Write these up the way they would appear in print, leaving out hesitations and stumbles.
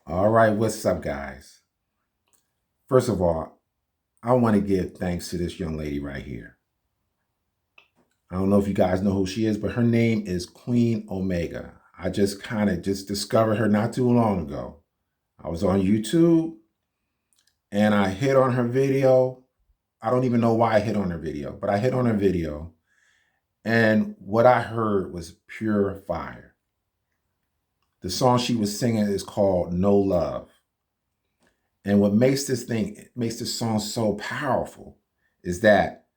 All right, what's up, guys? First of all, I want to give thanks to this young lady right here. I don't know if you guys know who she is, but her name is Queen Omega. I just kind of just discovered her not too long ago. I was on YouTube and I hit on her video. I don't even know why I hit on her video, but I hit on her video and what I heard was pure fire. The song she was singing is called No Love. And what makes this song so powerful is that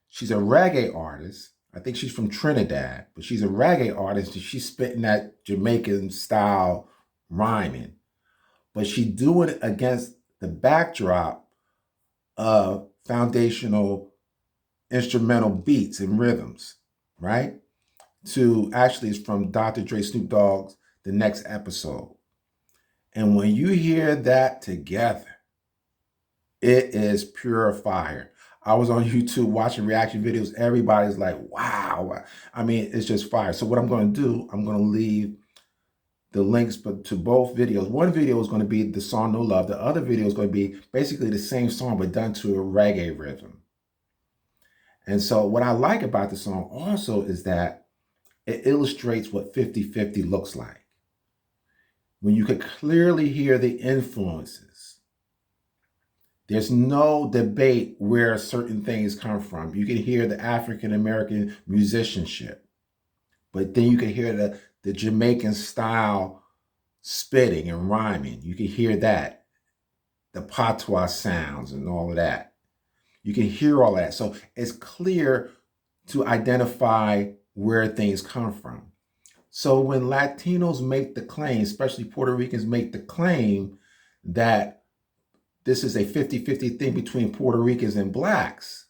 she's a reggae artist. I think she's from Trinidad, but she's a reggae artist and she's spitting that Jamaican style rhyming. But she doing it against the backdrop of foundational instrumental beats and rhythms, right? It's from Dr. Dre Snoop Dogg's The Next Episode. And when you hear that together, it is pure fire. I was on YouTube watching reaction videos. Everybody's like, wow. I mean, it's just fire. So what I'm going to do, I'm going to leave the links to both videos. One video is going to be the song No Love. The other video is going to be basically the same song, but done to a reggae rhythm. And so what I like about the song also is that it illustrates what 50-50 looks like. When you could clearly hear the influences. There's no debate where certain things come from. You can hear the African-American musicianship, but then you can hear the Jamaican style spitting and rhyming. You can hear that, the patois sounds and all of that. You can hear all that. So it's clear to identify where things come from. So when Latinos make the claim, especially Puerto Ricans make the claim that this is a 50-50 thing between Puerto Ricans and blacks,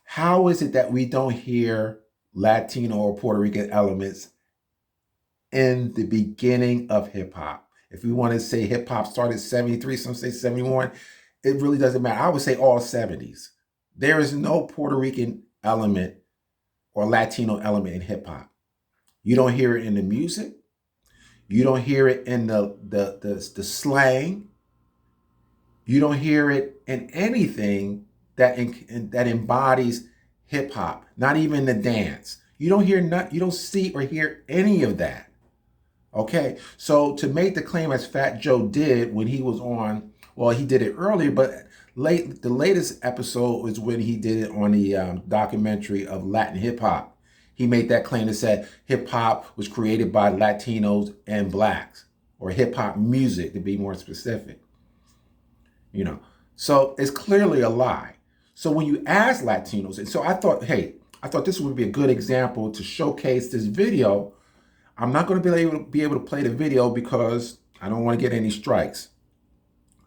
how is it that we don't hear Latino or Puerto Rican elements in the beginning of hip hop? If we want to say hip hop started 73, some say 71, it really doesn't matter. I would say all 70s. There is no Puerto Rican element or Latino element in hip hop. You don't hear it in the music. You don't hear it in the slang. You don't hear it in anything that embodies hip hop, not even the dance. You don't see or hear any of that. Okay, so to make the claim as Fat Joe did when he was on, well, he did it earlier, but the latest episode was when he did it on the documentary of Latin hip hop. He made that claim that said hip hop was created by Latinos and blacks, or hip hop music to be more specific. So it's clearly a lie. So when you ask Latinos, and so I thought this would be a good example to showcase this video. I'm not going to be able to play the video because I don't want to get any strikes.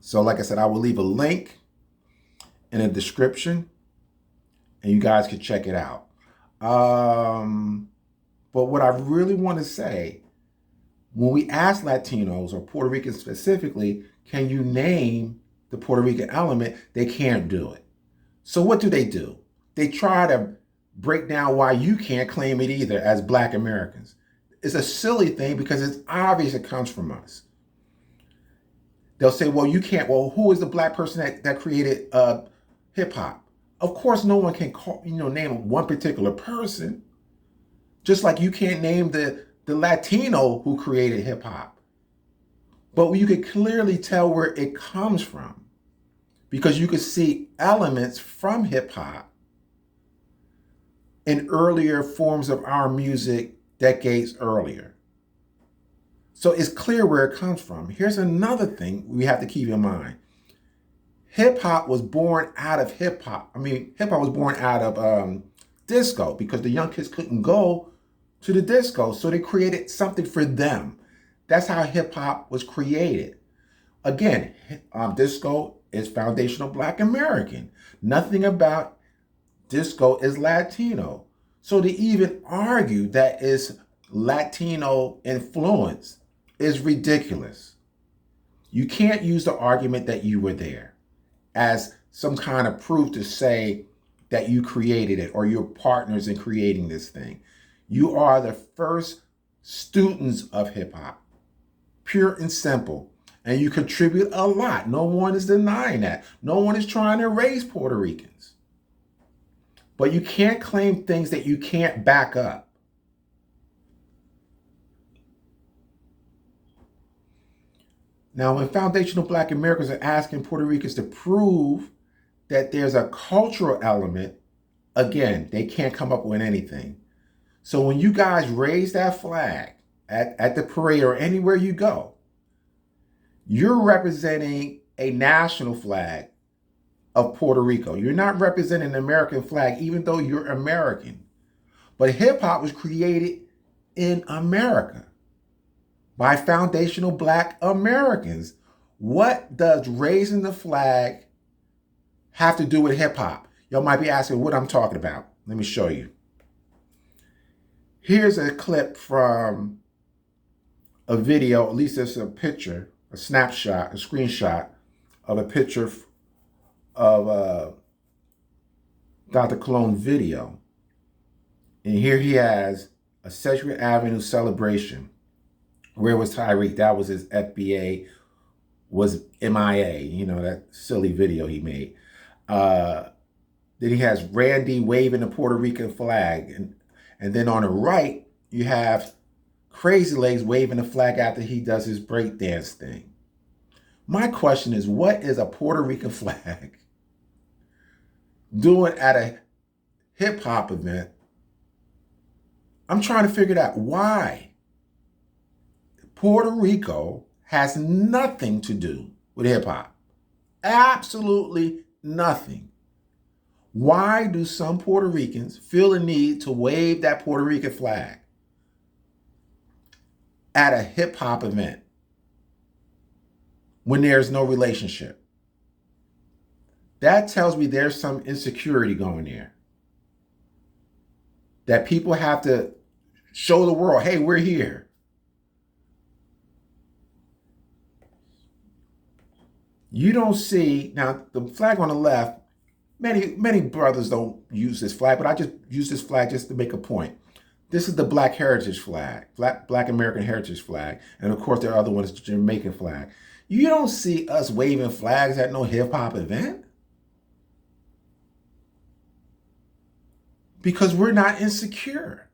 So like I said, I will leave a link in the description and you guys can check it out. But what I really want to say, when we ask Latinos or Puerto Ricans specifically, can you name the Puerto Rican element? They can't do it. So what do? They try to break down why you can't claim it either as Black Americans. It's a silly thing because it's obvious it comes from us. They'll say, well, you can't. Well, who is the black person that created hip hop? Of course, no one can name one particular person. Just like you can't name the Latino who created hip hop. But you could clearly tell where it comes from because you could see elements from hip hop in earlier forms of our music decades earlier. So it's clear where it comes from. Here's another thing we have to keep in mind. Hip hop was born out of hip hop. Hip hop was born out of disco because the young kids couldn't go to the disco. So they created something for them. That's how hip hop was created. Again, disco is foundational Black American. Nothing about disco is Latino. So to even argue that it's Latino influence is ridiculous. You can't use the argument that you were there as some kind of proof to say that you created it or you're partners in creating this thing. You are the first students of hip hop, pure and simple. And you contribute a lot. No one is denying that. No one is trying to erase Puerto Ricans. But you can't claim things that you can't back up. Now, when foundational Black Americans are asking Puerto Ricans to prove that there's a cultural element, again, they can't come up with anything. So when you guys raise that flag at the parade or anywhere you go, you're representing a national flag of Puerto Rico. You're not representing an American flag, even though you're American. But hip hop was created in America by foundational Black Americans. What does raising the flag have to do with hip hop? Y'all might be asking what I'm talking about. Let me show you. Here's a clip from a video, at least it's a picture, a snapshot, a screenshot of a picture of Dr. Colon video. And here he has a Sedgwick Avenue celebration. Where was Tyreek? That was his FBA, was MIA, you know, that silly video he made. Then he has Randy waving the Puerto Rican flag. And then on the right, you have Crazy Legs waving the flag after he does his breakdance thing. My question is, what is a Puerto Rican flag doing at a hip hop event? I'm trying to figure it out. Why? Puerto Rico has nothing to do with hip hop. Absolutely nothing. Why do some Puerto Ricans feel a need to wave that Puerto Rican flag at a hip hop event when there's no relationship? That tells me there's some insecurity going there. That people have to show the world, hey, we're here. You don't see, now the flag on the left, many brothers don't use this flag, but I just use this flag just to make a point. This is the Black Heritage flag, Black American Heritage flag. And of course, there are other ones, the Jamaican flag. You don't see us waving flags at no hip hop event. Because we're not insecure.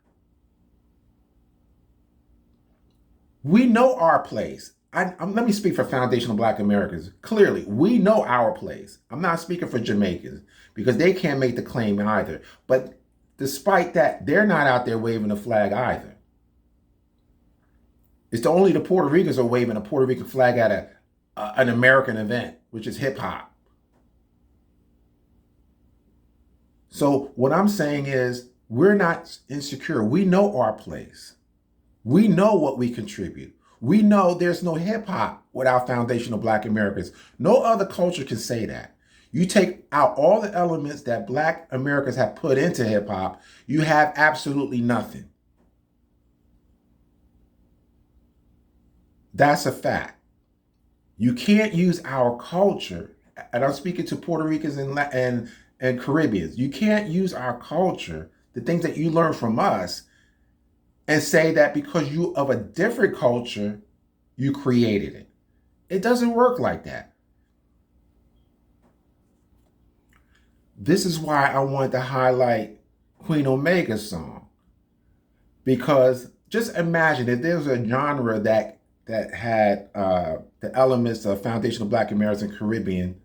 We know our place. Let me speak for foundational Black Americans. Clearly, we know our place. I'm not speaking for Jamaicans because they can't make the claim either. But despite that, they're not out there waving the flag either. It's only the Puerto Ricans are waving a Puerto Rican flag at an American event, which is hip hop. So what I'm saying is we're not insecure. We know our place. We know what we contribute. We know there's no hip hop without foundational Black Americans. No other culture can say that. You take out all the elements that Black Americans have put into hip hop, you have absolutely nothing. That's a fact. You can't use our culture, and I'm speaking to Puerto Ricans and Caribbeans. You can't use our culture, the things that you learn from us, and say that because you of a different culture, you created it. It doesn't work like that. This is why I wanted to highlight Queen Omega's song. Because just imagine if there was a genre that had the elements of foundational Black Americans and Caribbean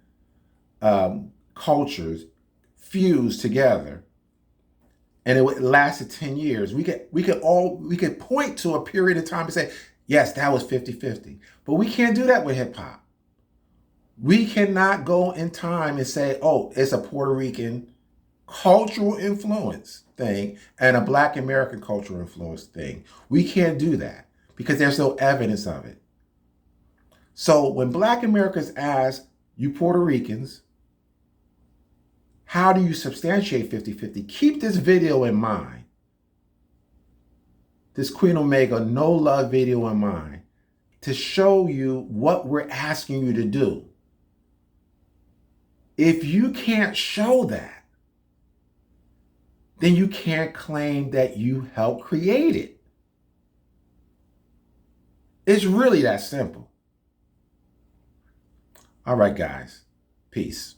cultures fused together, and it lasted 10 years. We could point to a period of time and say, yes, that was 50-50. But we can't do that with hip hop. We cannot go in time and say, oh, it's a Puerto Rican cultural influence thing and a Black American cultural influence thing. We can't do that because there's no evidence of it. So when Black Americans ask you Puerto Ricans, how do you substantiate 50-50? Keep this video in mind. This Queen Omega No Love video in mind to show you what we're asking you to do. If you can't show that, then you can't claim that you helped create it. It's really that simple. All right, guys. Peace.